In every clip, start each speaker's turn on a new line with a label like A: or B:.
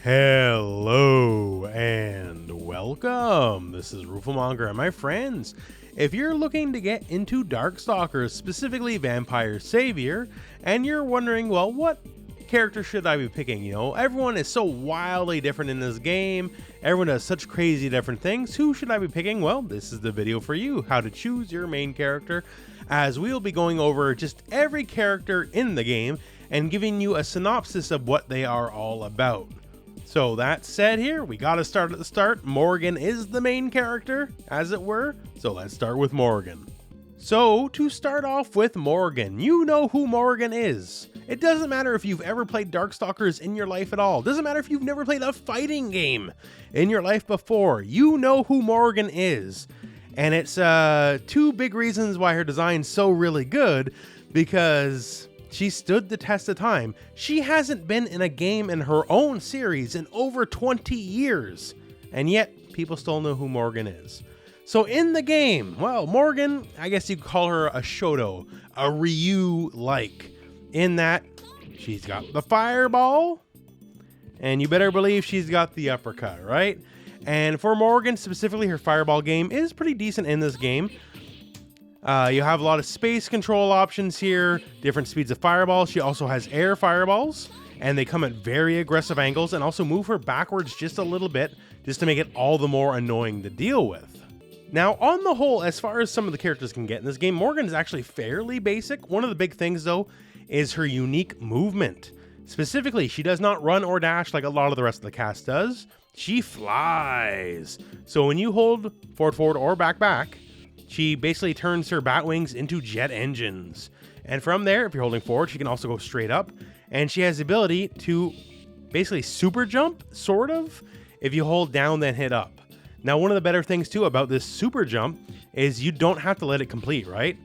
A: Hello and welcome. This is Rooflemonger and my friends. If you're looking to get into Darkstalkers, specifically Vampire Savior, and you're wondering, well, what character should I be picking? You know, everyone is so wildly different in this game. Everyone does such crazy different things. Who should I be picking? Well, this is the video for you, how to choose your main character, as we'll be going over just every character in the game and giving you a synopsis of what they are all about. So that said here, we gotta start at the start. Morrigan is the main character, as it were. So let's start with Morrigan. So to start off with Morrigan, you know who Morrigan is. It doesn't matter if you've ever played Darkstalkers in your life at all. It doesn't matter if you've never played a fighting game in your life before. You know who Morrigan is. And it's two big reasons why her design's so really good, because she stood the test of time. She hasn't been in a game in her own series in over 20 years, and yet people still know who Morrigan is. So in the game, well, Morrigan, I guess you could call her a Shoto, a Ryu-like, in that she's got the fireball, and you better believe she's got the uppercut, right? And for Morrigan specifically, her fireball game is pretty decent in this game. You have a lot of space control options here, different speeds of fireball. She also has air fireballs, and they come at very aggressive angles, and also move her backwards just a little bit, just to make it all the more annoying to deal with. Now, on the whole, as far as some of the characters can get in this game, Morrigan is actually fairly basic. One of the big things, though, is her unique movement. Specifically, she does not run or dash like a lot of the rest of the cast does. She flies. So when you hold forward, or back, she basically turns her bat wings into jet engines. And from there, if you're holding forward, she can also go straight up. And she has the ability to basically super jump, sort of, if you hold down, then hit up. Now, one of the better things, too, about this super jump is you don't have to let it complete, right?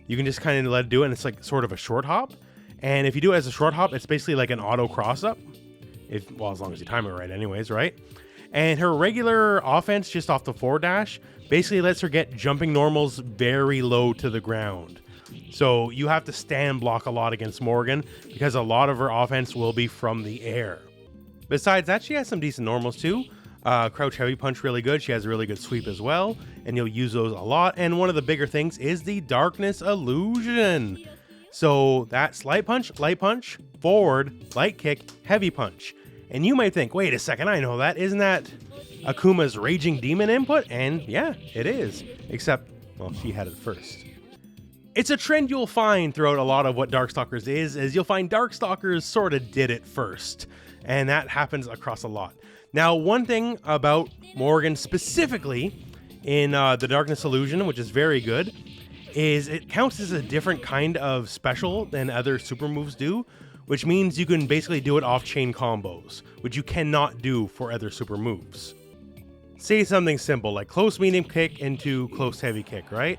A: You can just kind of let it do it, and it's like sort of a short hop. And if you do it as a short hop, it's basically like an auto cross-up. Well, as long as you time it right anyways, right? And her regular offense, just off the forward dash, basically lets her get jumping normals very low to the ground. So you have to stand block a lot against Morrigan, because a lot of her offense will be from the air. Besides that, she has some decent normals too. Crouch heavy punch, really good. She has a really good sweep as well, and you'll use those a lot. And one of the bigger things is the darkness illusion. So that's light punch, forward, light kick, heavy punch. And you might think, wait a second, I know that. Isn't that Akuma's Raging Demon input? And yeah, it is. Except, well, she had it first. It's a trend you'll find throughout a lot of what Darkstalkers is you'll find Darkstalkers sort of did it first. And that happens across a lot. Now, one thing about Morrigan specifically in the Darkness Illusion, which is very good, is it counts as a different kind of special than other super moves do, which means you can basically do it off chain combos, which you cannot do for other super moves. Say something simple like close medium kick into close heavy kick, right?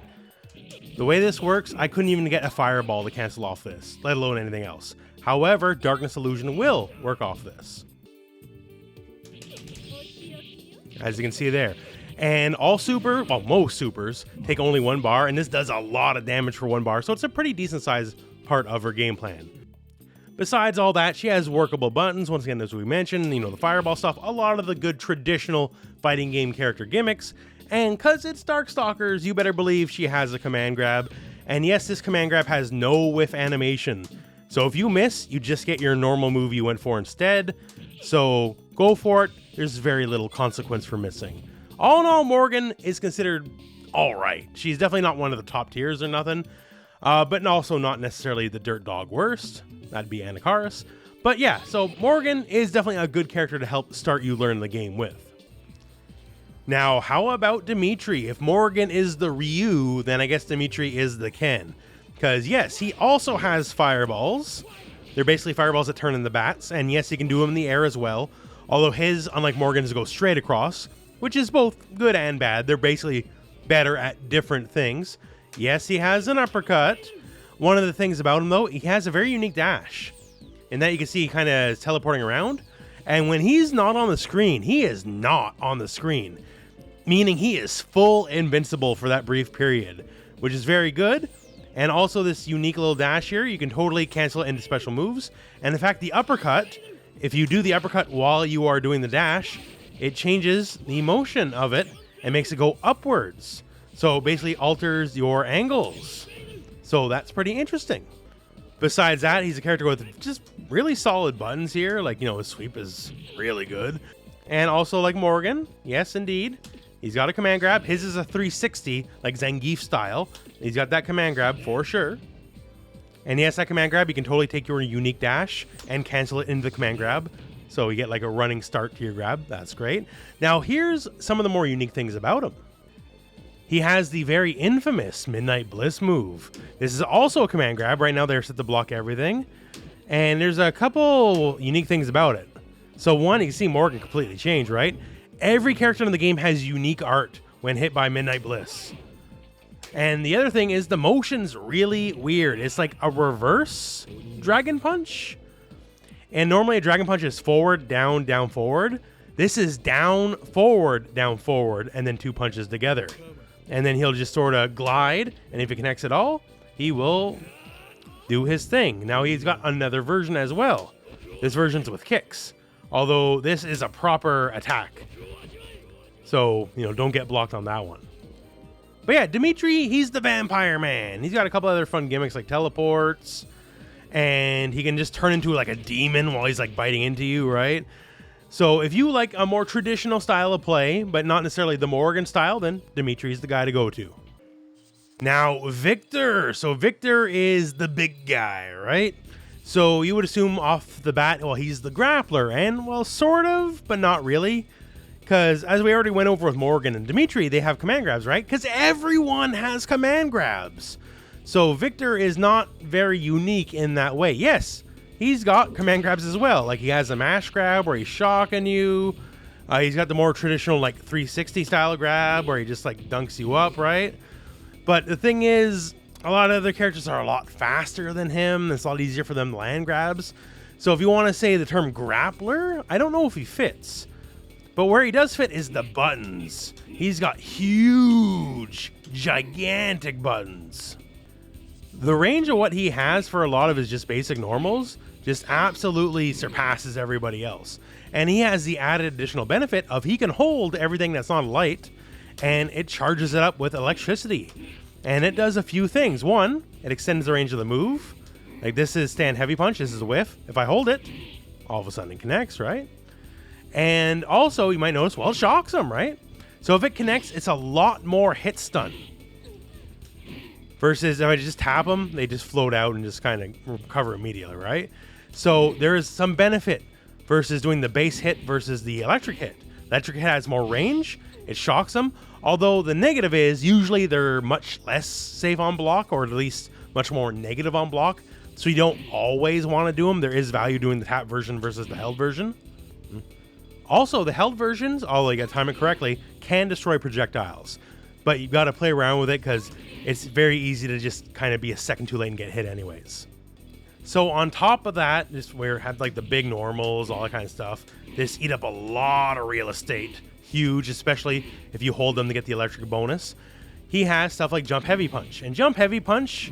A: The way this works, I couldn't even get a fireball to cancel off this, let alone anything else. However, Darkness Illusion will work off this, as you can see there. And most supers take only 1 bar, and this does a lot of damage for 1 bar, so it's a pretty decent sized part of her game plan. Besides all that, she has workable buttons, once again, as we mentioned, you know, the fireball stuff, a lot of the good traditional fighting game character gimmicks, and because it's Darkstalkers, you better believe she has a command grab, and yes, this command grab has no whiff animation, so if you miss, you just get your normal move you went for instead, so go for it, there's very little consequence for missing. All in all, Morrigan is considered alright. She's definitely not one of the top tiers or nothing, but also not necessarily the dirt dog worst. That'd be Anakaris. But yeah, so Morrigan is definitely a good character to help start you learn the game with. Now, how about Demitri? If Morrigan is the Ryu, then I guess Demitri is the Ken. Because yes, he also has fireballs. They're basically fireballs that turn into bats, and yes, he can do them in the air as well. Although his, unlike Morrigan's, go straight across, which is both good and bad. They're basically better at different things. Yes, he has an uppercut. One of the things about him, though, he has a very unique dash. In that you can see he kind of is teleporting around. And when he's not on the screen, he is not on the screen. Meaning he is full invincible for that brief period, which is very good. And also this unique little dash here, you can totally cancel it into special moves. And in fact, the uppercut if you do the uppercut while you are doing the dash, it changes the motion of it and makes it go upwards. So basically alters your angles. So that's pretty interesting. Besides that, he's a character with just really solid buttons here. Like, you know, his sweep is really good. And also like Morrigan, yes, indeed. He's got a command grab. His is a 360, like Zangief style. He's got that command grab for sure. And yes, that command grab, you can totally take your unique dash and cancel it into the command grab. So you get like a running start to your grab. That's great. Now here's some of the more unique things about him. He has the very infamous Midnight Bliss move. This is also a command grab. Right now they're set to block everything. And there's a couple unique things about it. So one, you can see Morrigan completely change, right? Every character in the game has unique art when hit by Midnight Bliss. And the other thing is the motion's really weird. It's like a reverse Dragon Punch. And normally a Dragon Punch is forward, down, down, forward. This is down, forward, and then 2 punches together. And then he'll just sort of glide, and if it connects at all, he will do his thing. Now he's got another version as well. This version's with kicks, although this is a proper attack. So, you know, don't get blocked on that one. But yeah, Demitri, he's the vampire man. He's got a couple other fun gimmicks like teleports, and he can just turn into like a demon while he's like biting into you, right? So if you like a more traditional style of play, but not necessarily the Morrigan style, then Dimitri's the guy to go to. Now, Victor. So Victor is the big guy, right? So you would assume off the bat, well, he's the grappler, and well, sort of, but not really. Because as we already went over with Morrigan and Demitri, they have command grabs, right? Because everyone has command grabs. So Victor is not very unique in that way. Yes, he's got command grabs as well. Like he has a mash grab where he's shocking you. He's got the more traditional like 360 style grab where he just like dunks you up, right? But the thing is, a lot of other characters are a lot faster than him. It's a lot easier for them to land grabs. So if you want to say the term grappler, I don't know if he fits. But where he does fit is the buttons. He's got huge, gigantic buttons. The range of what he has for a lot of his just basic normals just absolutely surpasses everybody else. And he has the added additional benefit of he can hold everything that's not light, and it charges it up with electricity. And it does a few things. One, it extends the range of the move. Like this is stand heavy punch, this is a whiff. If I hold it, all of a sudden it connects, right? And also, you might notice, well, it shocks them, right? So if it connects, it's a lot more hit stun. Versus if I just tap them, they just float out and just kind of recover immediately, right? So there is some benefit versus doing the base hit versus the electric hit. Electric hit has more range, it shocks them. Although the negative is usually they're much less safe on block, or at least much more negative on block. So you don't always want to do them. There is value doing the tap version versus the held version. Also, the held versions, although you got to time it correctly, can destroy projectiles. But you've got to play around with it because it's very easy to just kind of be a second too late and get hit anyways. So on top of that, just where it had like the big normals, all that kind of stuff, this eat up a lot of real estate. Huge, especially if you hold them to get the electric bonus. He has stuff like Jump Heavy Punch. And Jump Heavy Punch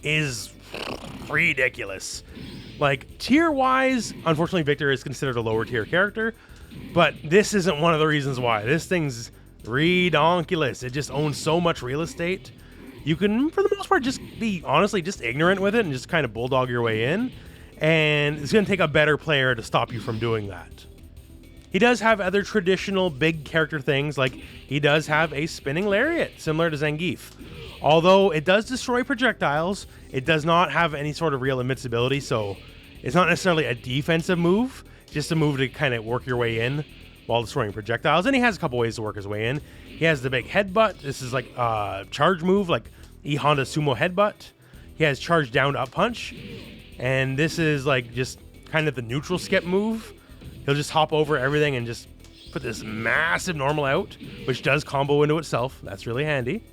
A: is ridiculous. Like, tier-wise, unfortunately, Victor is considered a lower-tier character. But this isn't one of the reasons why. This thing's redonkulous. It just owns so much real estate. You can, for the most part, just be, honestly, just ignorant with it and just kind of bulldog your way in. And it's going to take a better player to stop you from doing that. He does have other traditional big character things, like he does have a spinning lariat, similar to Zangief. Although it does destroy projectiles, it does not have any sort of real invincibility, so it's not necessarily a defensive move. Just a move to kind of work your way in while destroying projectiles. And he has a couple ways to work his way in. He has the big headbutt. This is like a charge move, like E Honda Sumo headbutt. He has charge down to up punch. And this is like just kind of the neutral skip move. He'll just hop over everything and just put this massive normal out, which does combo into itself. That's really handy.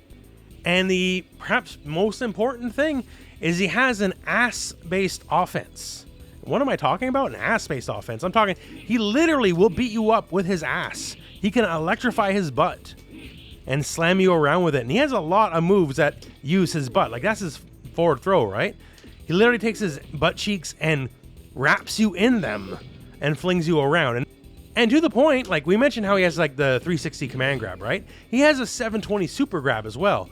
A: And the perhaps most important thing is he has an ass-based offense. What am I talking about? An ass-based offense. I'm talking, he literally will beat you up with his ass. He can electrify his butt and slam you around with it. And he has a lot of moves that use his butt. Like, that's his forward throw, right? He literally takes his butt cheeks and wraps you in them and flings you around. And to the point, like we mentioned how he has like the 360 command grab, right? He has a 720 super grab as well.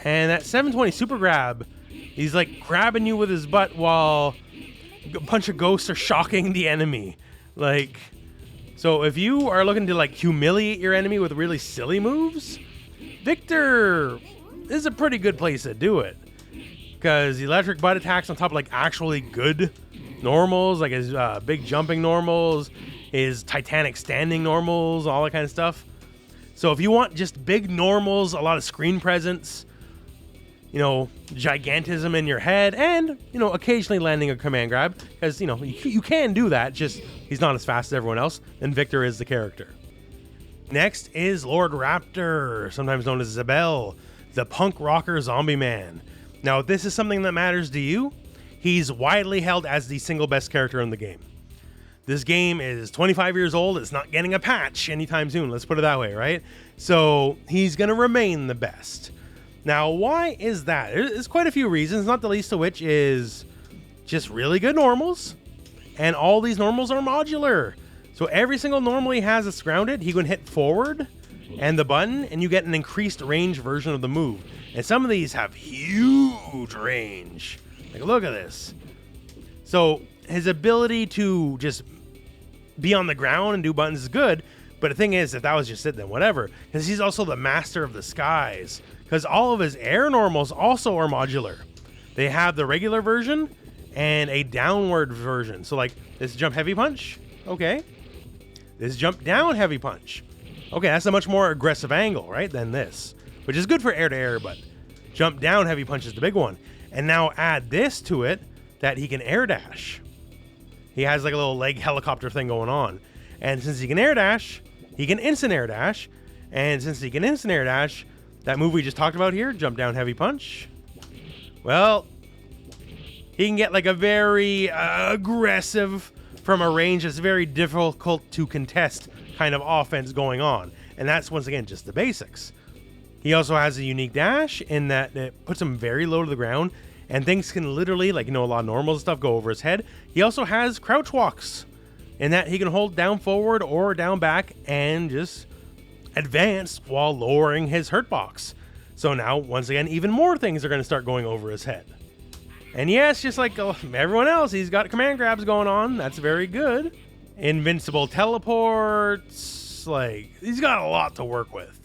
A: And that 720 super grab, he's like grabbing you with his butt while a bunch of ghosts are shocking the enemy. Like, so if you are looking to like humiliate your enemy with really silly moves, Victor is a pretty good place to do it. Because the electric butt attacks on top of like actually good normals, like his big jumping normals, his Titanic standing normals, all that kind of stuff. So if you want just big normals, a lot of screen presence, you know, gigantism in your head, and, you know, occasionally landing a command grab, because, you know, you can do that, just he's not as fast as everyone else, then Victor is the character. Next is Lord Raptor, sometimes known as Zabel, the punk rocker zombie man. Now, if this is something that matters to you, he's widely held as the single best character in the game. This game is 25 years old. It's not getting a patch anytime soon. Let's put it that way, right? So he's going to remain the best. Now, why is that? There's quite a few reasons, not the least of which is just really good normals. And all these normals are modular. So every single normal he has that's grounded, he can hit forward and the button, and you get an increased range version of the move. And some of these have huge range. Like, look at this. So his ability to just be on the ground and do buttons is good, but the thing is, if that was just it, then whatever, because he's also the master of the skies, because all of his air normals also are modular. They have the regular version and a downward version. So like this jump heavy punch, okay, this jump down heavy punch, okay, that's a much more aggressive angle, right, than this, which is good for air to air, but jump down heavy punch is the big one. And now add this to it, that he can air dash. He has like a little leg helicopter thing going on. And since he can air dash, he can instant air dash. And since he can instant air dash, that move we just talked about here, jump down heavy punch, well, he can get like a very aggressive, from a range that's very difficult to contest kind of offense going on. And that's, once again, just the basics. He also has a unique dash in that it puts him very low to the ground, and things can literally, like, you know, a lot of normal stuff go over his head. He also has crouch walks in that he can hold down forward or down back and just advance while lowering his hurt box. So now, once again, even more things are going to start going over his head. And yes, just like everyone else, he's got command grabs going on. That's very good. Invincible teleports. Like, he's got a lot to work with.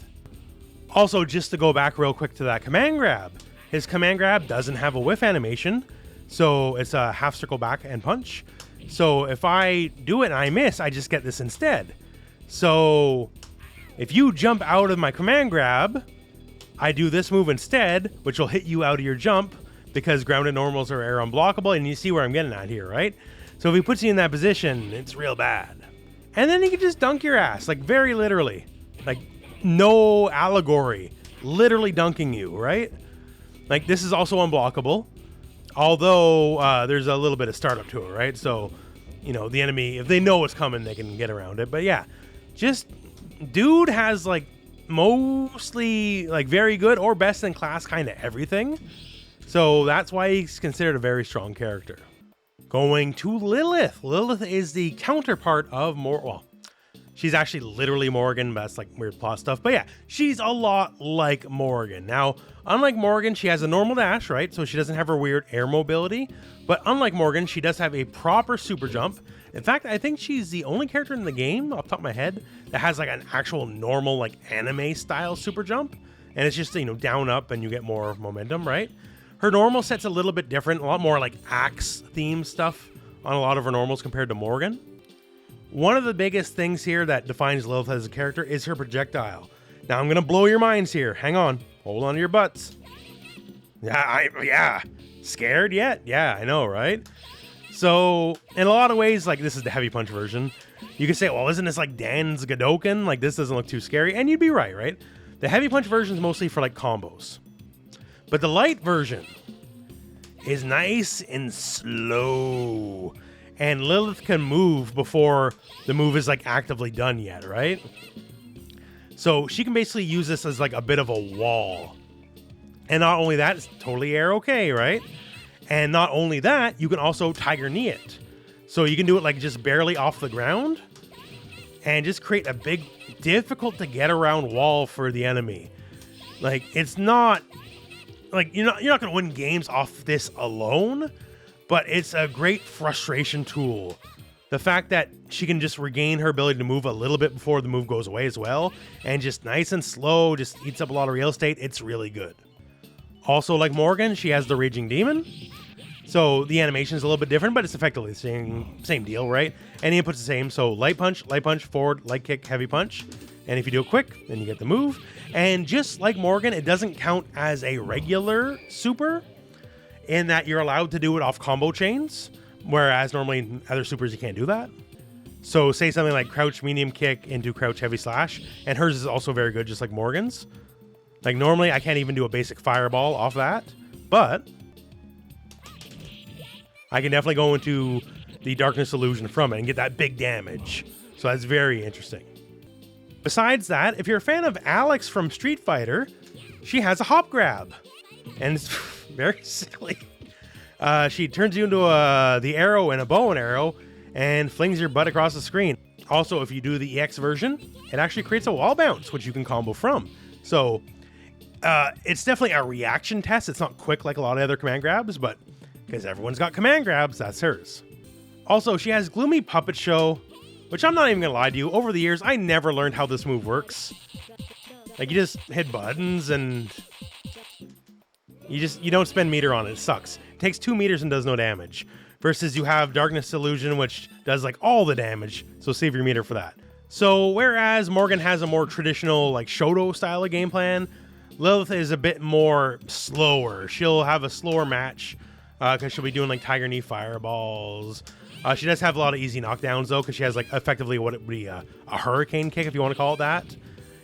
A: Also, just to go back real quick to that command grab, his command grab doesn't have a whiff animation, so it's a half circle back and punch. So if I do it and I miss, I just get this instead. So if you jump out of my command grab, I do this move instead, which will hit you out of your jump because grounded normals are air unblockable, and you see where I'm getting at here, right? So if he puts you in that position, it's real bad. And then he can just dunk your ass, like very literally. Like, no allegory, literally dunking you, right? Like, this is also unblockable, although there's a little bit of startup to it, right? So, you know, the enemy, if they know what's coming, they can get around it. But yeah, just dude has like mostly like very good or best in class kind of everything. So that's why he's considered a very strong character. Going to Lilith. Lilith is the counterpart of she's actually literally Morrigan, but that's like weird plot stuff. But yeah, she's a lot like Morrigan. Now, unlike Morrigan, she has a normal dash, right? So she doesn't have her weird air mobility. But unlike Morrigan, she does have a proper super jump. In fact, I think she's the only character in the game, off the top of my head, that has like an actual normal like anime style super jump. And it's just, you know, down, up, and you get more momentum, right? Her normal set's a little bit different, a lot more like axe theme stuff on a lot of her normals compared to Morrigan. One of the biggest things here that defines Lilith as a character is her projectile. Now, I'm going to blow your minds here. Hang on. Hold on to your butts. Yeah. Scared yet? Yeah, I know, right? So, in a lot of ways, like, this is the heavy punch version. You could say, well, isn't this like Dan's Godoken? Like, this doesn't look too scary. And you'd be right? The heavy punch version is mostly for, like, combos. But the light version is nice and slow. And Lilith can move before the move is like actively done yet, right? So she can basically use this as like a bit of a wall. And not only that, it's totally air okay, right? And not only that, you can also tiger knee it. So you can do it like just barely off the ground and just create a big, difficult to get around wall for the enemy. Like, it's not like you're not going to win games off this alone, but it's a great frustration tool. The fact that she can just regain her ability to move a little bit before the move goes away as well, and just nice and slow, just eats up a lot of real estate. It's really good. Also, like Morrigan, she has the Raging Demon. So the animation is a little bit different, but it's effectively the same deal, right? And the input's the same. So light punch, forward, light kick, heavy punch. And if you do it quick, then you get the move. And just like Morrigan, it doesn't count as a regular super in that you're allowed to do it off combo chains, whereas normally in other supers you can't do that. So say something like crouch medium kick into crouch heavy slash, and hers is also very good, just like Morrigan's. Like normally I can't even do a basic fireball off that, but I can definitely go into the darkness illusion from it and get that big damage. So that's very interesting. Besides that, if you're a fan of Alex from Street Fighter, she has a hop grab, and it's very silly. She turns you into the arrow and a bow and arrow and flings your butt across the screen. Also, if you do the EX version, it actually creates a wall bounce, which you can combo from. So it's definitely a reaction test. It's not quick like a lot of other command grabs, but because everyone's got command grabs, that's hers. Also, she has Gloomy Puppet Show, which I'm not even gonna lie to you. Over the years, I never learned how this move works. Like, you just hit buttons and you don't spend meter on it. It sucks. It takes 2 meters and does no damage. Versus you have Darkness Illusion, which does like all the damage. So save your meter for that. So whereas Morrigan has a more traditional like Shoto style of game plan, Lilith is a bit more slower. She'll have a slower match because she'll be doing like Tiger Knee fireballs. She does have a lot of easy knockdowns though, because she has like effectively what it would be a hurricane kick, if you want to call it that.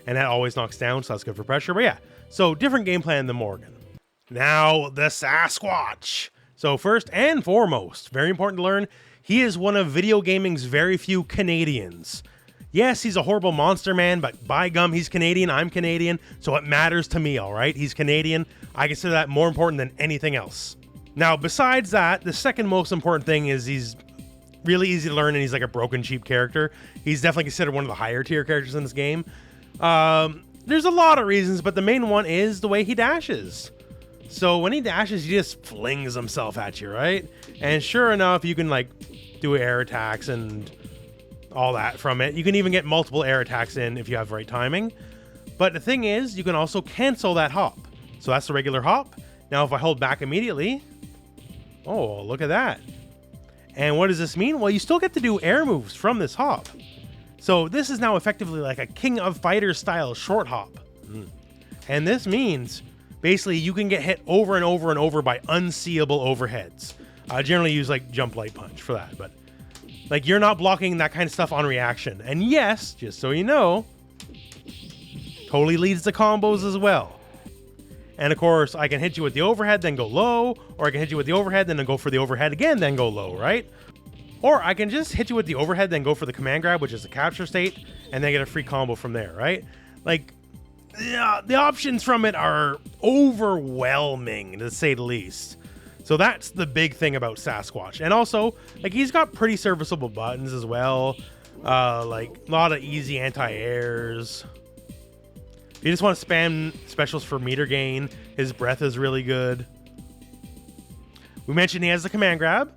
A: And that always knocks down, so that's good for pressure. But yeah, so different game plan than Morrigan. Now, the Sasquatch. So first and foremost, very important to learn, he is one of video gaming's very few Canadians. Yes, he's a horrible monster man, but by gum, he's Canadian, I'm Canadian, so it matters to me, all right? He's Canadian. I consider that more important than anything else. Now, besides that, the second most important thing is he's really easy to learn, and he's like a broken, cheap character. He's definitely considered one of the higher tier characters in this game. There's a lot of reasons, but the main one is the way he dashes. So when he dashes, he just flings himself at you, right? And sure enough, you can like do air attacks and all that from it. You can even get multiple air attacks in if you have the right timing. But the thing is, you can also cancel that hop. So that's the regular hop. Now, if I hold back immediately, oh, look at that. And what does this mean? Well, you still get to do air moves from this hop. So this is now effectively like a King of Fighters style short hop. And this means basically you can get hit over and over and over by unseeable overheads. I generally use like jump light punch for that, but like you're not blocking that kind of stuff on reaction. And yes, just so you know, totally leads to combos as well. And of course, I can hit you with the overhead, then go low, or I can hit you with the overhead, then go for the overhead again, then go low, right? Or I can just hit you with the overhead, then go for the command grab, which is the capture state, and then get a free combo from there, right? Like, yeah, the options from it are overwhelming, to say the least. So that's the big thing about Sasquatch. And also, like, he's got pretty serviceable buttons as well. Like, a lot of easy anti-airs. If you just want to spam specials for meter gain, his breath is really good. We mentioned he has the command grab.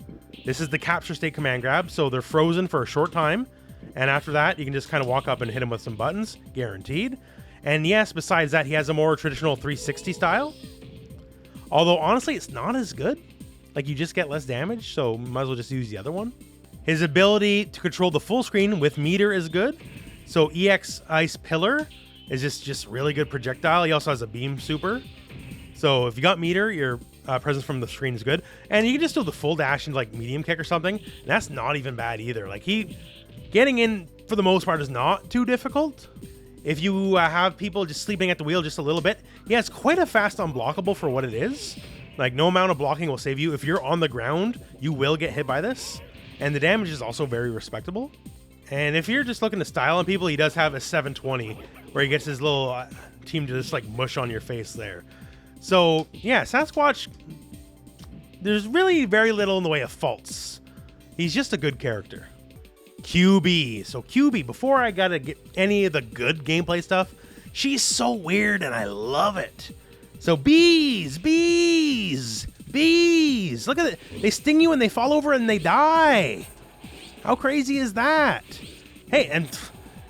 A: This is the capture state command grab, so they're frozen for a short time. And after that, you can just kind of walk up and hit him with some buttons, guaranteed. And yes, besides that, he has a more traditional 360 style. Although, honestly, it's not as good. Like, you just get less damage, so might as well just use the other one. His ability to control the full screen with meter is good. So EX Ice Pillar is just really good projectile. He also has a beam super. So if you got meter, your presence from the screen is good. And you can just do the full dash into like medium kick or something. And that's not even bad either. Like, getting in for the most part is not too difficult. If you have people just sleeping at the wheel just a little bit, yeah, it's quite a fast unblockable for what it is. Like, no amount of blocking will save you. If you're on the ground, you will get hit by this. And the damage is also very respectable. And if you're just looking to style on people, he does have a 720 where he gets his little team to just like mush on your face there. So yeah, Sasquatch, there's really very little in the way of faults. He's just a good character. Q.bee. So Q.bee, before I gotta get any of the good gameplay stuff, she's so weird and I love it. So bees. Look at it. They sting you and they fall over and they die. How crazy is that? Hey, and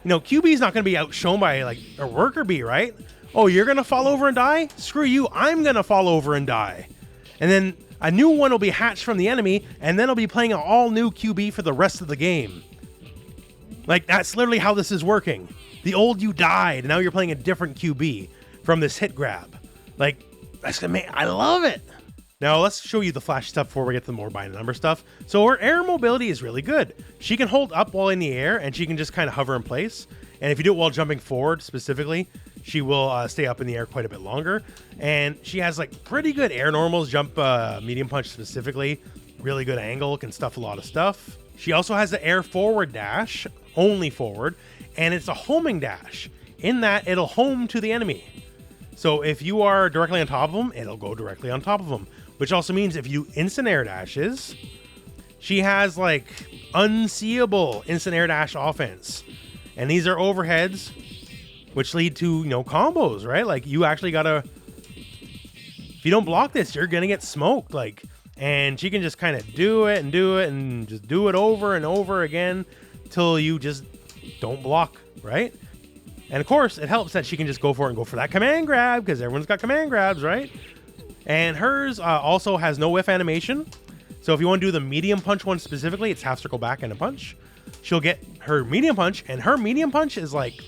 A: you know, Q.bee's not gonna be outshone by like a worker bee, right? Oh, you're gonna fall over and die? Screw you, I'm gonna fall over and die. And then a new one will be hatched from the enemy, and then I'll be playing an all new Q.bee for the rest of the game. Like, that's literally how this is working. The old you died, and now you're playing a different Q.bee from this hit grab. Like, that's amazing. I love it. Now, let's show you the flash stuff before we get to the more by number stuff. So her air mobility is really good. She can hold up while in the air, and she can just kind of hover in place. And if you do it while jumping forward, specifically, she will stay up in the air quite a bit longer. And she has, like, pretty good air normals. Jump medium punch specifically. Really good angle. Can stuff a lot of stuff. She also has the air forward dash, only forward, and it's a homing dash. In that, it'll home to the enemy. So if you are directly on top of them, it'll go directly on top of them. Which also means if you instant air dashes, she has like unseeable instant air dash offense. And these are overheads, which lead to, you know, combos, right? Like you actually gotta, if you don't block this, you're gonna get smoked. Like, and she can just kind of do it and just do it over and over again till you just don't block, right? And of course, it helps that she can just go for it and go for that command grab because everyone's got command grabs, right? And hers also has no whiff animation. So if you want to do the medium punch one specifically, it's half circle back and a punch. She'll get her medium punch, and her medium punch is like,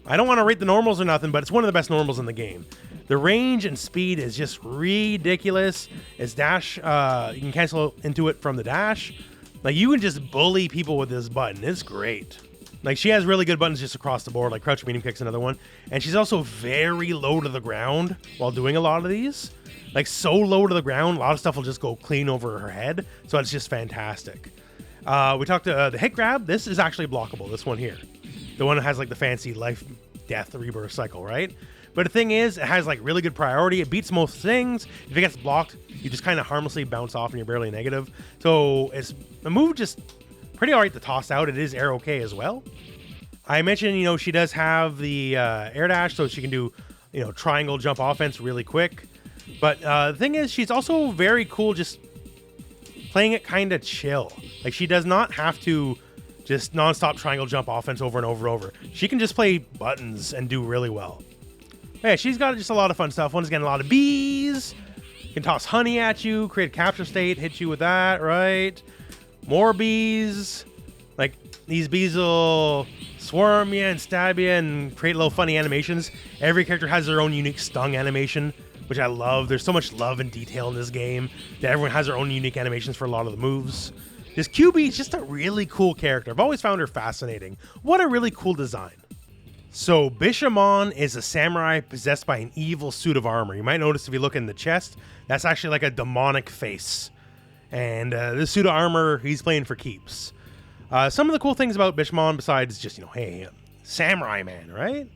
A: I don't want to rate the normals or nothing, but it's one of the best normals in the game. The range and speed is just ridiculous. It's dash, you can cancel into it from the dash. Like you can just bully people with this button. It's great. Like she has really good buttons just across the board, like crouch medium kick's another one. And she's also very low to the ground while doing a lot of these. Like so low to the ground, a lot of stuff will just go clean over her head. So it's just fantastic. We talked to the hit grab. This is actually blockable, this one here. The one that has like the fancy life, death, rebirth cycle, right? But the thing is, it has like really good priority. It beats most things. If it gets blocked, you just kind of harmlessly bounce off and you're barely negative. So it's a move just pretty alright to toss out. It is air okay as well. I mentioned, you know, she does have the air dash, so she can do, you know, triangle jump offense really quick. But the thing is, she's also very cool just playing it kind of chill. Like she does not have to just non-stop triangle jump offense over and over and over. She can just play buttons and do really well. Yeah, she's got just a lot of fun stuff. Once again, a lot of bees. Can toss honey at you, create a capture state, hit you with that, right? More bees. Like, these bees will swarm you and stab you and create little funny animations. Every character has their own unique stung animation, which I love. There's so much love and detail in this game that everyone has their own unique animations for a lot of the moves. This Q.bee is just a really cool character. I've always found her fascinating. What a really cool design. So Bishamon is a samurai possessed by an evil suit of armor. You might notice if you look in the chest, that's actually like a demonic face. And this suit of armor, he's playing for keeps. Some of the cool things about Bishamon, besides just, you know, hey, samurai man, right?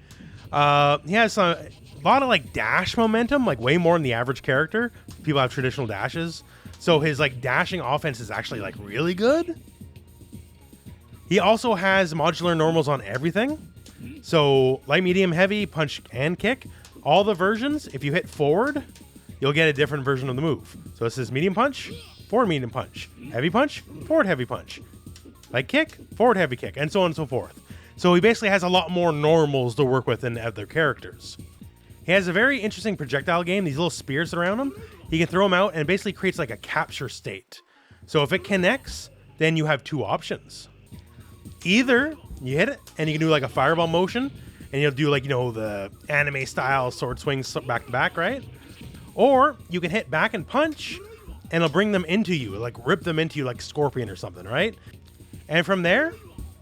A: He has a lot of like dash momentum, like way more than the average character. People have traditional dashes. So his like dashing offense is actually like really good. He also has modular normals on everything. So light, medium, heavy, punch, and kick. All the versions, if you hit forward, you'll get a different version of the move. So this is medium punch, forward medium punch, heavy punch, forward heavy punch, light kick, forward heavy kick, and so on and so forth. So he basically has a lot more normals to work with than other characters. He has a very interesting projectile game. These little spears around him, he can throw them out and it basically creates like a capture state. So if it connects, then you have two options. Either you hit it and you can do like a fireball motion and you'll do like, you know, the anime style sword swings back to back, right? Or you can hit back and punch and it'll bring them into you, like rip them into you like Scorpion or something, right? And from there,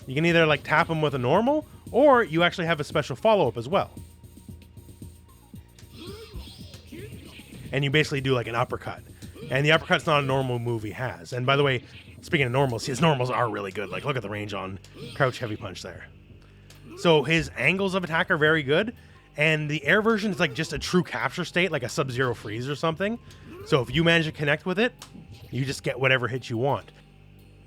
A: you can either like tap them with a normal or you actually have a special follow-up as well. And you basically do like an uppercut. And the uppercut's not a normal move he has. And by the way, speaking of normals, his normals are really good. Like, look at the range on crouch heavy punch there. So his angles of attack are very good. And the air version is like just a true capture state, like a Sub-Zero freeze or something. So if you manage to connect with it, you just get whatever hit you want.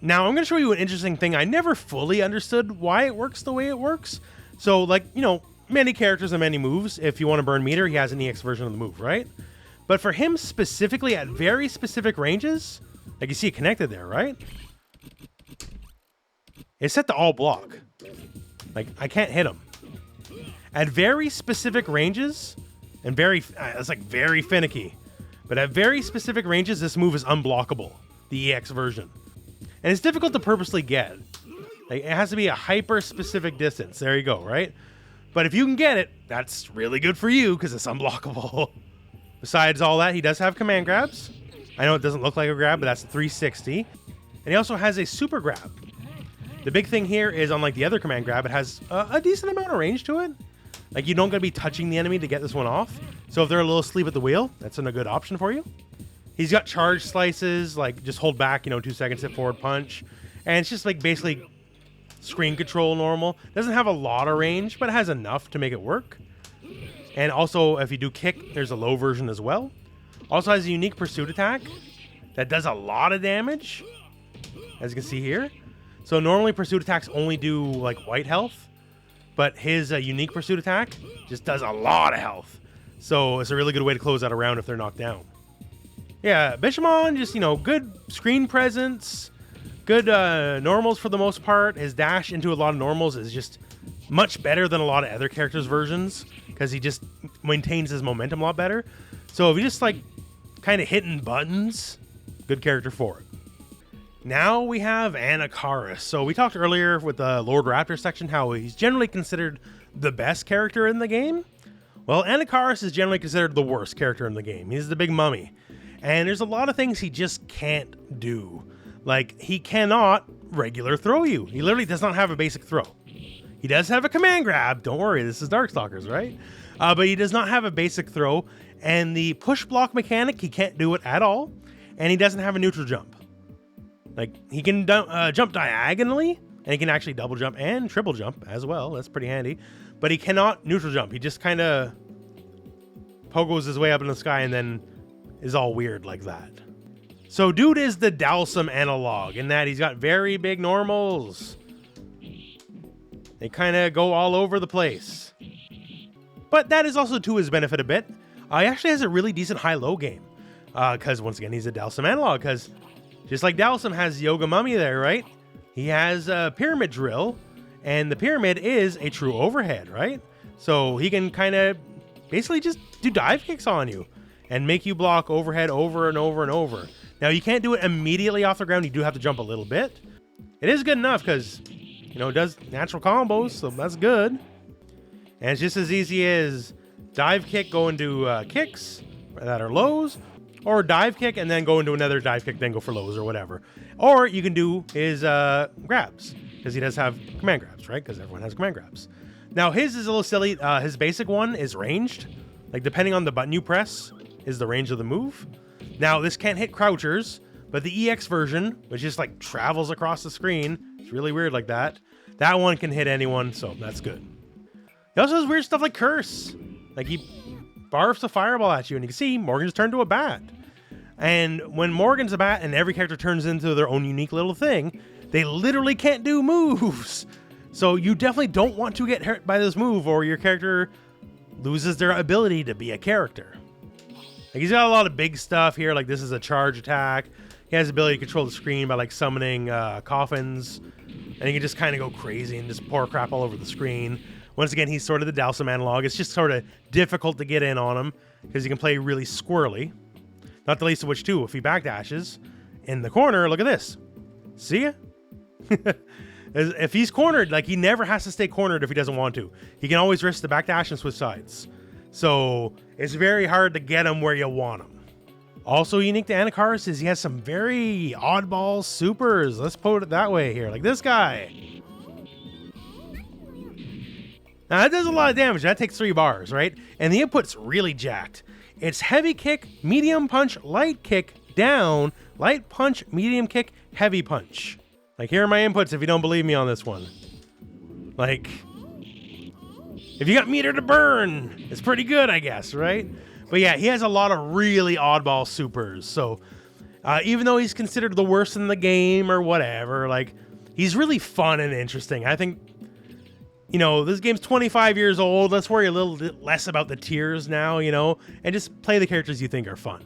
A: Now, I'm going to show you an interesting thing. I never fully understood why it works the way it works. So, like, you know, many characters and many moves. If you want to burn meter, he has an EX version of the move, right? But for him specifically, at very specific ranges, like you see it connected there, right? It's set to all block. Like, I can't hit him. At very specific ranges, and it's like very finicky. But at very specific ranges, this move is unblockable, the EX version. And it's difficult to purposely get. Like, it has to be a hyper-specific distance. There you go, right? But if you can get it, that's really good for you because it's unblockable. Besides all that, he does have command grabs. I know it doesn't look like a grab, but that's 360. And he also has a super grab. The big thing here is, unlike the other command grab, it has a decent amount of range to it. Like, you don't gotta be touching the enemy to get this one off. So if they're a little asleep at the wheel, that's a good option for you. He's got charge slices, like just hold back, 2 seconds, hit forward punch. And it's just like basically screen control normal. Doesn't have a lot of range, but it has enough to make it work. And also, if you do kick, there's a low version as well. Also has a unique pursuit attack that does a lot of damage, as you can see here. So normally pursuit attacks only do like white health, but his unique pursuit attack just does a lot of health. So it's a really good way to close out a round if they're knocked down. Yeah, Bishamon, just, good screen presence, good normals for the most part. His dash into a lot of normals is just much better than a lot of other characters' versions because he just maintains his momentum a lot better. So if you just like kind of hitting buttons, good character for it. Now we have Anakaris. So we talked earlier with the Lord Raptor section how he's generally considered the best character in the game. Well, Anakaris is generally considered the worst character in the game. He's the big mummy. And there's a lot of things he just can't do. Like, he cannot regular throw you. He literally does not have a basic throw. He does have a command grab. Don't worry, this is Darkstalkers, right? But he does not have a basic throw. And the push block mechanic, he can't do it at all. And he doesn't have a neutral jump. Like, he can jump diagonally, and he can actually double jump and triple jump as well. That's pretty handy. But he cannot neutral jump. He just kind of pogos his way up in the sky and then is all weird like that. So dude is the Dalsum analog in that he's got very big normals. They kind of go all over the place. But that is also to his benefit a bit. He actually has a really decent high-low game. Because once again, he's a Dalsum analog. Because just like Dalsum has Yoga Mummy there, right? He has a pyramid drill. And the pyramid is a true overhead, right? So he can kind of basically just do dive kicks on you and make you block overhead over and over and over. Now, you can't do it immediately off the ground. You do have to jump a little bit. It is good enough because, it does natural combos, so that's good. And it's just as easy as dive kick, go into kicks that are lows, or dive kick and then go into another dive kick, then go for lows or whatever. Or you can do his grabs, because he does have command grabs, right? Because everyone has command grabs. Now, his is a little silly. His basic one is ranged. Like, depending on the button you press is the range of the move. Now, this can't hit crouchers, but the EX version, which just like travels across the screen, it's really weird like that. That one can hit anyone, so that's good. He also has weird stuff like curse. Like, he barfs a fireball at you, and you can see Morgan's turned to a bat. And when Morgan's a bat and every character turns into their own unique little thing, they literally can't do moves. So you definitely don't want to get hurt by this move, or your character loses their ability to be a character. Like, he's got a lot of big stuff here. Like, this is a charge attack. He has the ability to control the screen by like summoning coffins, and he can just kind of go crazy and just pour crap all over the screen. Once again, he's sort of the Dalsum analog. It's just sort of difficult to get in on him because he can play really squirrely. Not the least of which, too, if he backdashes in the corner, look at this. See ya? If he's cornered, like, he never has to stay cornered if he doesn't want to. He can always risk the backdash and switch sides. So it's very hard to get him where you want him. Also unique to Anakaris is he has some very oddball supers. Let's put it that way here. Like this guy. Now that does a lot of damage. That takes 3 bars, right? And the input's really jacked. It's heavy kick, medium punch, light kick, down, light punch, medium kick, heavy punch. Like, here are my inputs if you don't believe me on this one. Like, if you got meter to burn, it's pretty good, I guess, right? But yeah, he has a lot of really oddball supers. So Even though he's considered the worst in the game or whatever, like, he's really fun and interesting. I think, you know, this game's 25 years old. Let's worry a little bit less about the tiers now, you know, and just play the characters you think are fun.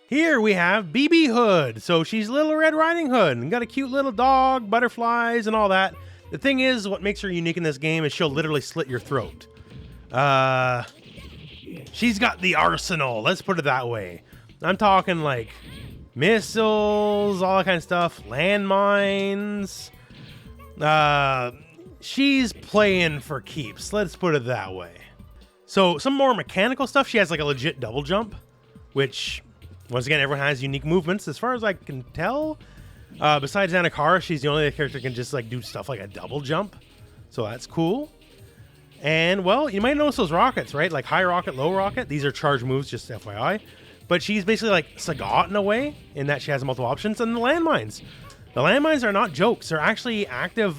A: Here we have Q.bee Hood. So she's Little Red Riding Hood and got a cute little dog, butterflies, and all that. The thing is, what makes her unique in this game is she'll literally slit your throat. She's got the arsenal, let's put it that way. I'm talking like missiles, all that kind of stuff, landmines. She's playing for keeps, let's put it that way. So some more mechanical stuff, she has like a legit double jump, which, once again, everyone has unique movements as far as I can tell. Besides Anakaris, she's the only character that can just like do stuff like a double jump. So that's cool. And, well, you might notice those rockets, right? Like high rocket, low rocket. These are charge moves, just FYI. But she's basically like Sagat in a way, in that she has multiple options. And the landmines. The landmines are not jokes. They're actually active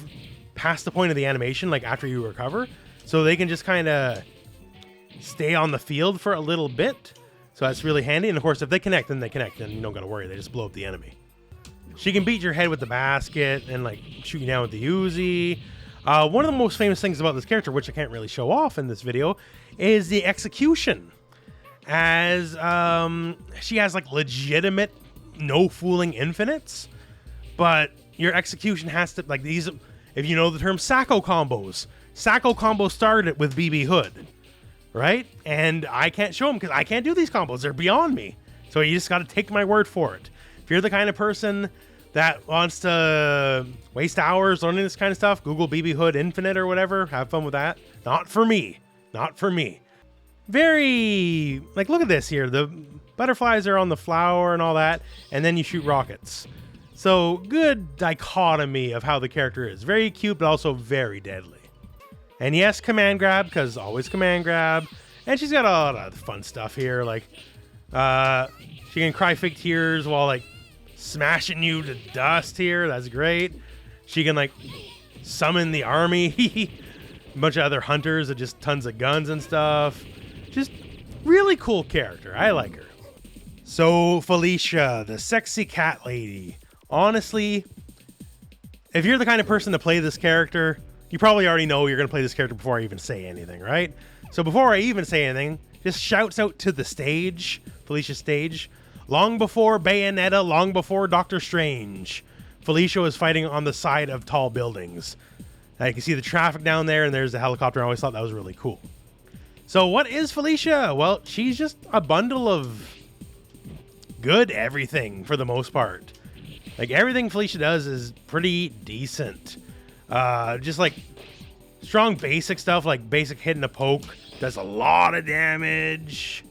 A: past the point of the animation, like after you recover. So they can just kind of stay on the field for a little bit. So that's really handy. And, of course, if they connect, then they connect. And you don't got to worry. They just blow up the enemy. She can beat your head with the basket and like shoot you down with the Uzi. One of the most famous things about this character, which I can't really show off in this video, is the execution. As she has like legitimate no fooling infinites, but your execution has to, like, these, if you know the term Sasquatch combos started with Q.bee Hood, right? And I can't show them because I can't do these combos. They're beyond me. So you just got to take my word for it. If you're the kind of person that wants to waste hours learning this kind of stuff, Google Q.bee Hood Infinite or whatever. Have fun with that. Not for me. Not for me. Very, like, look at this here. The butterflies are on the flower and all that, and then you shoot rockets. So, good dichotomy of how the character is. Very cute, but also very deadly. And yes, command grab, because always command grab. And she's got a lot of fun stuff here. Like, she can cry fake tears while, like, smashing you to dust here. That's great. She can like summon the army. A bunch of other hunters with just tons of guns and stuff. Just really cool character. I like her. So Felicia, the sexy cat lady. Honestly, if you're the kind of person to play this character, you probably already know you're going to play this character before I even say anything, right? So before I even say anything, just shouts out to the stage, Felicia's stage. Long before Bayonetta, long before Doctor Strange, Felicia was fighting on the side of tall buildings. Now you can see the traffic down there, and there's the helicopter. I always thought that was really cool. So what is Felicia? Well, she's just a bundle of good everything for the most part. Like, everything Felicia does is pretty decent. Just like strong basic stuff, like basic hit and a poke. Does a lot of damage.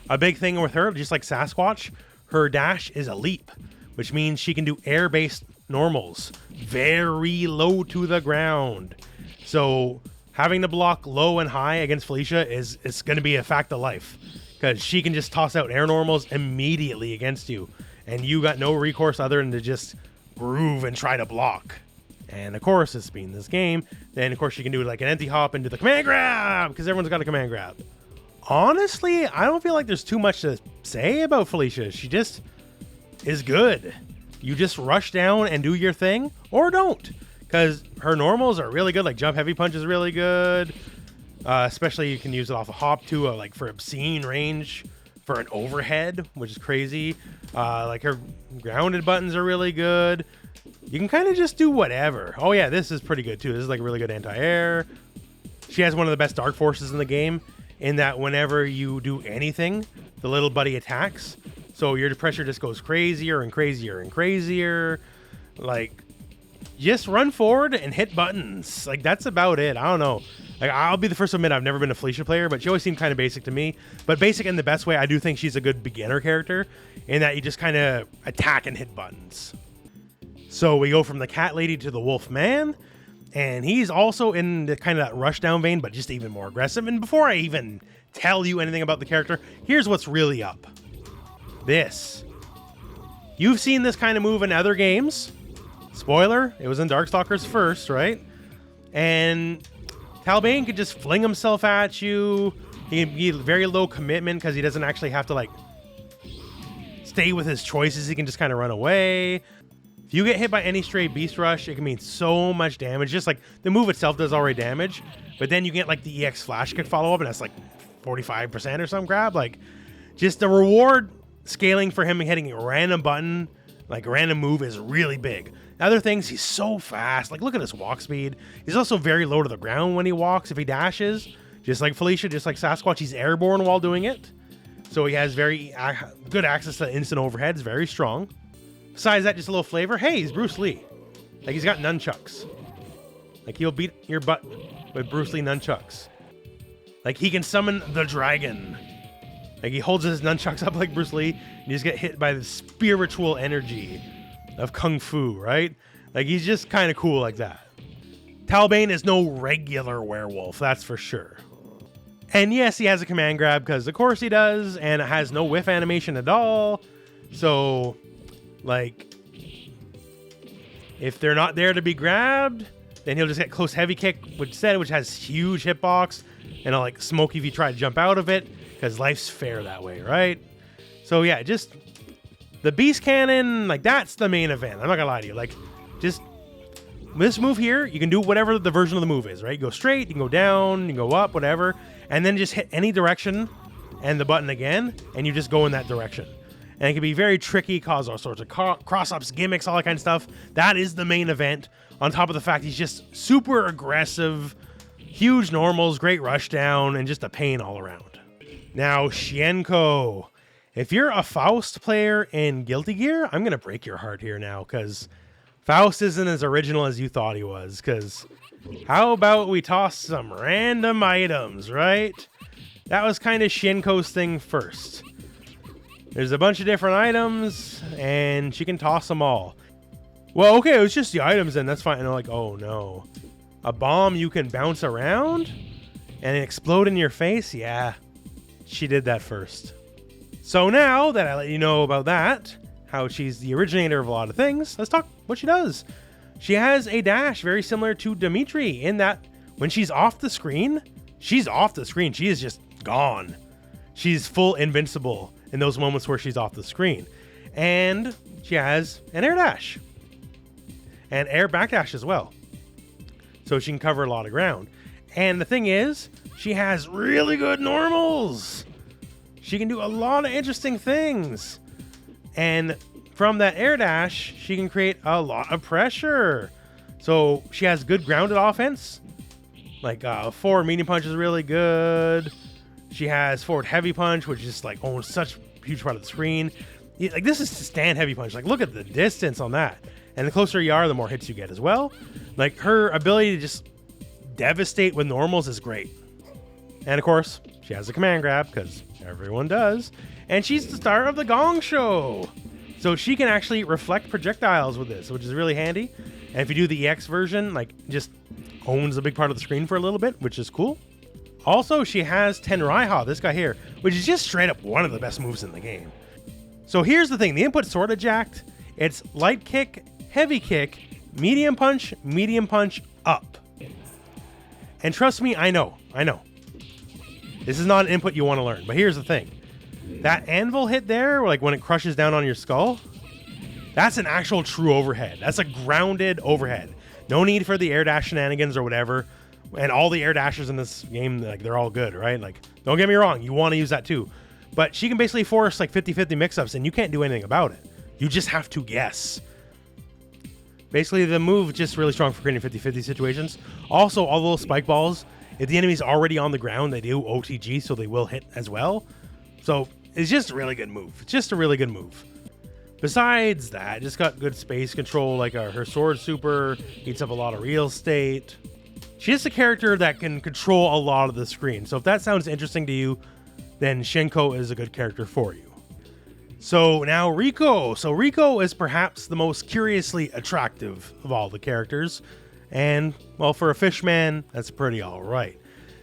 A: A big thing with her, just like Sasquatch, her dash is a leap, which means she can do air-based normals very low to the ground. So having to block low and high against Felicia is going to be a fact of life, because she can just toss out air normals immediately against you, and you got no recourse other than to just groove and try to block. And of course, this being this game, then of course she can do like an empty hop into the command grab, because everyone's got a command grab. Honestly, I don't feel like there's too much to say about Felicia. She just is good. You just rush down and do your thing, or don't, because her normals are really good. Like jump heavy punch is really good. Especially you can use it off a hop too, like for obscene range for an overhead, which is crazy. Like her grounded buttons are really good. You can kind of just do whatever. Oh yeah, this is pretty good too. This is like a really good anti-air. She has one of the best dark forces in the game, in that whenever you do anything, the little buddy attacks. So your pressure just goes crazier and crazier and crazier. Like, just run forward and hit buttons. Like, that's about it. I don't know. Like, I'll be the first to admit I've never been a Felicia player, but she always seemed kind of basic to me. But basic in the best way. I do think she's a good beginner character, in that you just kind of attack and hit buttons. So we go from the cat lady to the wolf man. And he's also in the kind of that rushdown vein, but just even more aggressive. And before I even tell you anything about the character, here's what's really up. This. You've seen this kind of move in other games. Spoiler, it was in Darkstalkers first, right? And Talbain could just fling himself at you. He can be very low commitment because he doesn't actually have to, like, stay with his choices. He can just kind of run away. If you get hit by any stray beast rush, it can mean so much damage. Just like the move itself does already damage, but then you get like the EX flash kick follow up, and that's like 45% or some crap. Like, just the reward scaling for him hitting a random button, like a random move, is really big. Other things, he's so fast. Like, look at his walk speed. He's also very low to the ground when he walks. If he dashes, just like Felicia, just like Sasquatch, he's airborne while doing it. So he has very good access to instant overheads, very strong. Besides that, just a little flavor. Hey, he's Bruce Lee. Like, he's got nunchucks. Like, he'll beat your butt with Bruce Lee nunchucks. Like, he can summon the dragon. Like, he holds his nunchucks up like Bruce Lee, and you just get hit by the spiritual energy of Kung Fu, right? Like, he's just kind of cool like that. Talbain is no regular werewolf, that's for sure. And yes, he has a command grab, because of course he does, and it has no whiff animation at all. So, like, if they're not there to be grabbed, then he'll just get close heavy kick, which has huge hitbox, and it'll like smoke if you try to jump out of it, because life's fair that way, right? So yeah, just the beast cannon, like, that's the main event. I'm not gonna lie to you. Like, just this move here, you can do whatever the version of the move is, right? You go straight, you can go down, you can go up, whatever, and then just hit any direction and the button again, and you just go in that direction. And it can be very tricky, cause all sorts of cross-ups, gimmicks, all that kind of stuff. That is the main event, on top of the fact he's just super aggressive, huge normals, great rush down, and just a pain all around. Now, Hsien-Ko. If you're a Faust player in Guilty Gear, I'm going to break your heart here now, because Faust isn't as original as you thought he was, because how about we toss some random items, right? That was kind of Hsien-Ko's thing first. There's a bunch of different items, and she can toss them all. Well, okay, it was just the items then, that's fine. And I'm like, oh no. A bomb you can bounce around and explode in your face? Yeah, she did that first. So now that I let you know about that, how she's the originator of a lot of things, let's talk what she does. She has a dash very similar to Demitri, in that when she's off the screen, she's off the screen. She is just gone. She's full invincible in those moments where she's off the screen. And she has an air dash and air backdash as well, so she can cover a lot of ground. And the thing is, she has really good normals. She can do a lot of interesting things, and from that air dash she can create a lot of pressure. So she has good grounded offense, like forward medium punch is really good. She has forward heavy punch, which is like owns such a huge part of the screen. Like, this is stand heavy punch. Like, look at the distance on that. And the closer you are, the more hits you get as well. Like, her ability to just devastate with normals is great. And of course, she has a command grab, because everyone does. And she's the star of the Gong Show. So she can actually reflect projectiles with this, which is really handy. And if you do the EX version, like, just owns a big part of the screen for a little bit, which is cool. Also, she has Tenraiha, this guy here, which is just straight up one of the best moves in the game. So here's the thing, the input's sort of jacked. It's light kick, heavy kick, medium punch, up. And trust me, I know. This is not an input you want to learn, but here's the thing. That anvil hit there, like when it crushes down on your skull, that's an actual true overhead. That's a grounded overhead. No need for the air dash shenanigans or whatever. And all the air dashers in this game, like, they're all good, right? Like, don't get me wrong, you want to use that too. But she can basically force like 50-50 mix-ups, and you can't do anything about it. You just have to guess. Basically, the move is just really strong for creating 50-50 situations. Also, all the little spike balls, if the enemy's already on the ground, they do OTG, so they will hit as well. So it's just a really good move. It's just a really good move. Besides that, just got good space control, like her sword super eats up a lot of real estate. She's a character that can control a lot of the screen. So if that sounds interesting to you, then Hsien-Ko is a good character for you. So now Rikuo. So Rikuo is perhaps the most curiously attractive of all the characters. And, well, for a fishman, that's pretty all right.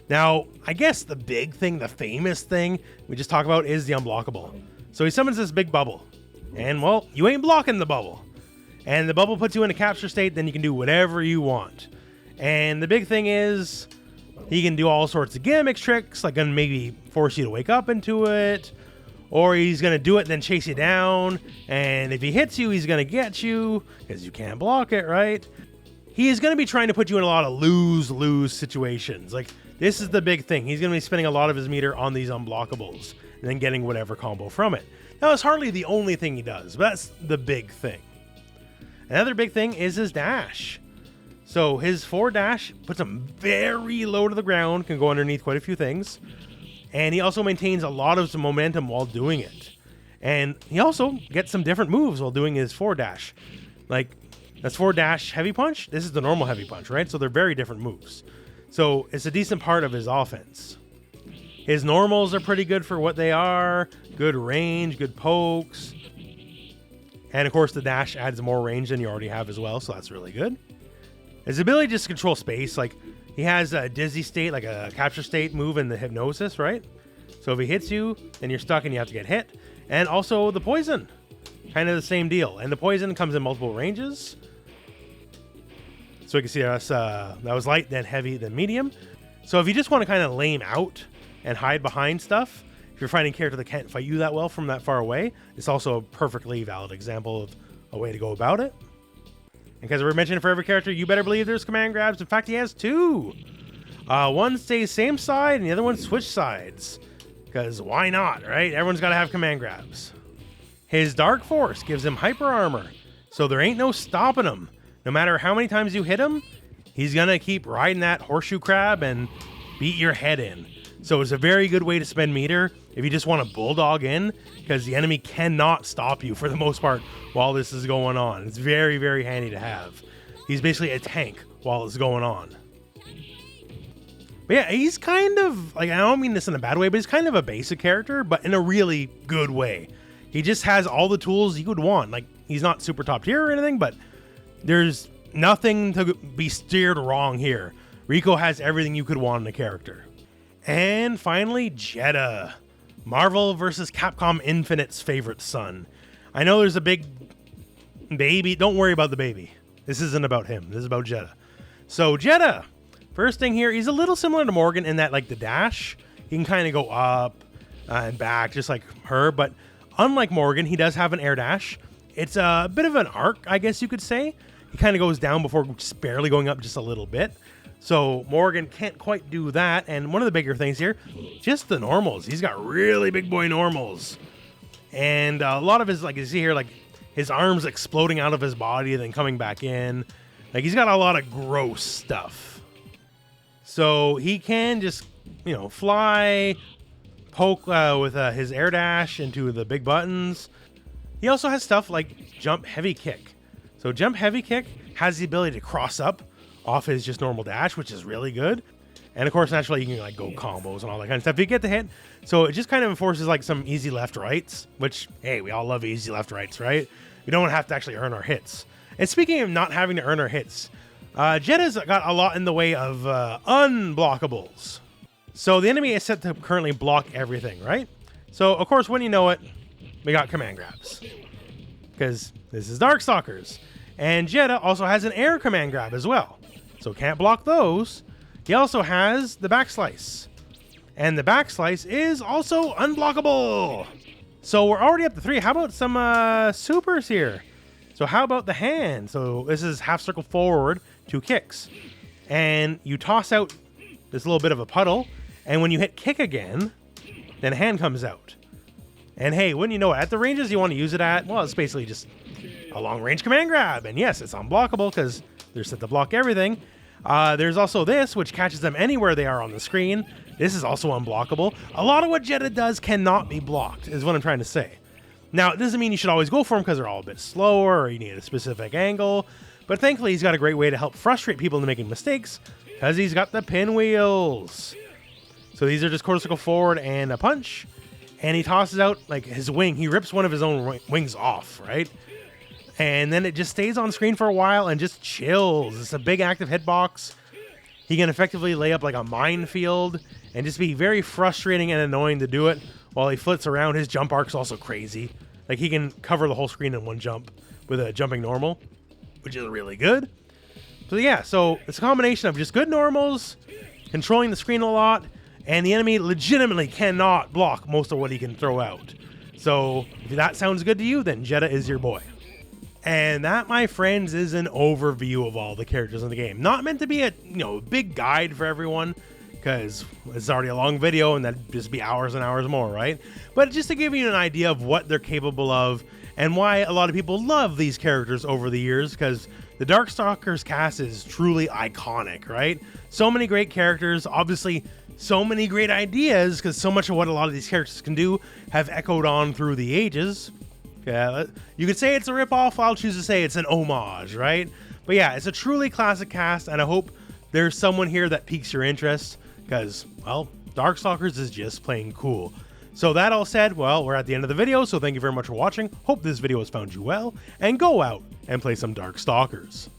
A: Now, I guess the big thing, the famous thing we just talked about is the unblockable. So he summons this big bubble. And, well, you ain't blocking the bubble. And the bubble puts you in a capture state, then you can do whatever you want. And the big thing is, he can do all sorts of gimmicks tricks, like gonna maybe force you to wake up into it, or he's going to do it and then chase you down, and if he hits you, he's going to get you, because you can't block it, right? He is going to be trying to put you in a lot of lose-lose situations. Like, this is the big thing. He's going to be spending a lot of his meter on these unblockables, and then getting whatever combo from it. Now, it's hardly the only thing he does, but that's the big thing. Another big thing is his dash. So his forward dash puts him very low to the ground, can go underneath quite a few things. And he also maintains a lot of some momentum while doing it. And he also gets some different moves while doing his forward dash. Like, that's forward dash heavy punch. This is the normal heavy punch, right? So they're very different moves. So it's a decent part of his offense. His normals are pretty good for what they are. Good range, good pokes. And of course the dash adds more range than you already have as well, so that's really good. His ability just to control space, like he has a dizzy state, like a capture state move in the hypnosis, right? So if he hits you, then you're stuck and you have to get hit. And also the poison, kind of the same deal. And the poison comes in multiple ranges. So you can see that was light, then heavy, then medium. So if you just want to kind of lame out and hide behind stuff, if you're fighting a character that can't fight you that well from that far away, it's also a perfectly valid example of a way to go about it. And because we're mentioning for every character, you better believe there's command grabs. In fact, he has two. One stays same side and the other one switch sides. Because why not, right? Everyone's got to have command grabs. His Dark Force gives him hyper armor. So there ain't no stopping him. No matter how many times you hit him, he's going to keep riding that horseshoe crab and beat your head in. So it's a very good way to spend meter if you just want to bulldog in, because the enemy cannot stop you for the most part while this is going on. It's very, very handy to have. He's basically a tank while it's going on. But yeah, he's kind of, like, I don't mean this in a bad way, but he's kind of a basic character, but in a really good way. He just has all the tools you would want. Like, he's not super top tier or anything, but there's nothing to be steered wrong here. Rikuo has everything you could want in a character. And finally, Jedah. Marvel vs. Capcom Infinite's favorite son. I know there's a big baby. Don't worry about the baby. This isn't about him. This is about Jedah. So Jedah, first thing here, he's a little similar to Morrigan in that, like, the dash, he can kind of go up and back just like her. But unlike Morrigan, he does have an air dash. It's a bit of an arc, I guess you could say. He kind of goes down before just barely going up just a little bit. So Morrigan can't quite do that. And one of the bigger things here, just the normals. He's got really big boy normals. And a lot of his, like you see here, like his arms exploding out of his body and then coming back in. Like he's got a lot of gross stuff. So he can just, you know, fly, poke with his air dash into the big buttons. He also has stuff like jump heavy kick. So jump heavy kick has the ability to cross up off his just normal dash, which is really good. And of course, naturally, you can like go combos and all that kind of stuff if you get the hit. So it just kind of enforces like some easy left rights, which, hey, we all love easy left rights, right? We don't have to actually earn our hits. And speaking of not having to earn our hits, Jedah's got a lot in the way of unblockables. So the enemy is set to currently block everything, right? So of course, when you know it, we got command grabs. Because this is Darkstalkers. And Jedah also has an air command grab as well. So can't block those. He also has the backslice. And the backslice is also unblockable. So we're already up to 3. How about some supers here? So how about the hand? So this is half circle forward, 2 kicks. And you toss out this little bit of a puddle. And when you hit kick again, then a hand comes out. And hey, wouldn't you know it, at the ranges you want to use it at, well, it's basically just a long range command grab. And yes, it's unblockable because they're set to block everything. There's also this, which catches them anywhere they are on the screen. This is also unblockable. A lot of what Jedah does cannot be blocked, is what I'm trying to say. Now, it doesn't mean you should always go for them because they're all a bit slower or you need a specific angle. But thankfully, he's got a great way to help frustrate people into making mistakes because he's got the pinwheels. So these are just quarter circle forward and a punch. And he tosses out like his wing. He rips one of his own wings off, right? And then it just stays on screen for a while and just chills. It's a big active hitbox. He can effectively lay up like a minefield and just be very frustrating and annoying to do it while he flits around. His jump arc's also crazy. Like he can cover the whole screen in one jump with a jumping normal, which is really good. So yeah, so it's a combination of just good normals, controlling the screen a lot, and the enemy legitimately cannot block most of what he can throw out. So if that sounds good to you, then Jedah is your boy. And that, my friends, is an overview of all the characters in the game. Not meant to be a big guide for everyone, because it's already a long video and that'd just be hours and hours more, right? But just to give you an idea of what they're capable of and why a lot of people love these characters over the years, because the Darkstalkers cast is truly iconic, right? So many great characters, obviously so many great ideas, because so much of what a lot of these characters can do have echoed on through the ages. Yeah, you could say it's a ripoff. I'll choose to say it's an homage, right? But yeah, it's a truly classic cast, and I hope there's someone here that piques your interest, because, well, Darkstalkers is just plain cool. So that all said, well, we're at the end of the video, so thank you very much for watching. Hope this video has found you well, and go out and play some Darkstalkers.